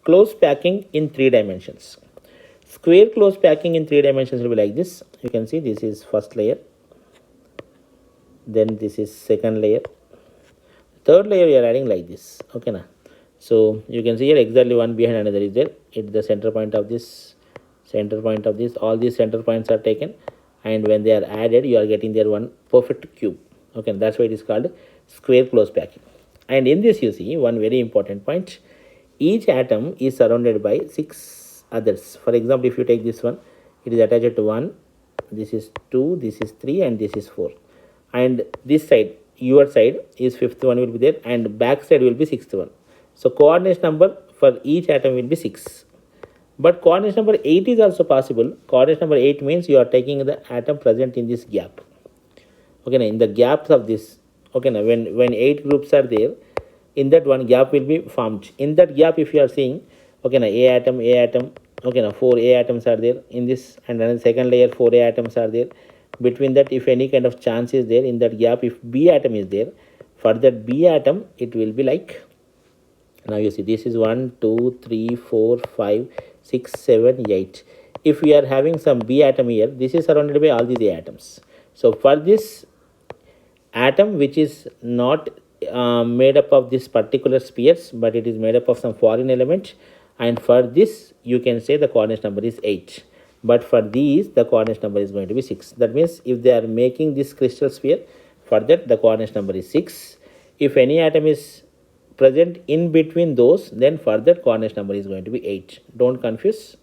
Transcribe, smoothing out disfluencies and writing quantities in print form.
close packing in 3 dimensions. Square close packing in 3 dimensions will be like this. You can see this is first layer, then this is second layer, third layer we are adding like this. Okay now, so you can see here exactly one behind another is there. It's the center point of this, all these center points are taken, and when they are added you are getting there one perfect cube. Okay, that's why it is called square close packing. And in this you see one very important point: each atom is surrounded by 6 others. For example, if you take this one, it is attached to 1, this is 2, this is 3, and this is 4. And this side, your side, is 5th one will be there, and back side will be 6th one. So coordinate number for each atom will be 6. But coordinate number 8 is also possible. Coordinate number 8 means you are taking the atom present in this gap. Okay, now in the gaps of this, okay, now when 8 groups are there, in that one gap will be formed. In that gap, if you are seeing, okay, now A atom, okay, now 4 A atoms are there in this, and then second layer 4 A atoms are there. Between that, if any kind of chance is there in that gap, if B atom is there, for that B atom, it will be like, now you see this is 1, 2, 3, 4, 5, 6, 7, 8. If we are having some B atom here, this is surrounded by all these A atoms. So for this atom which is not made up of this particular spheres, but it is made up of some foreign element, and for this you can say the coordinate number is 8, but for these the coordinate number is going to be 6. That means if they are making this crystal sphere, for that the coordinate number is 6. If any atom is present in between those, then for that coordinate number is going to be 8. Don't confuse.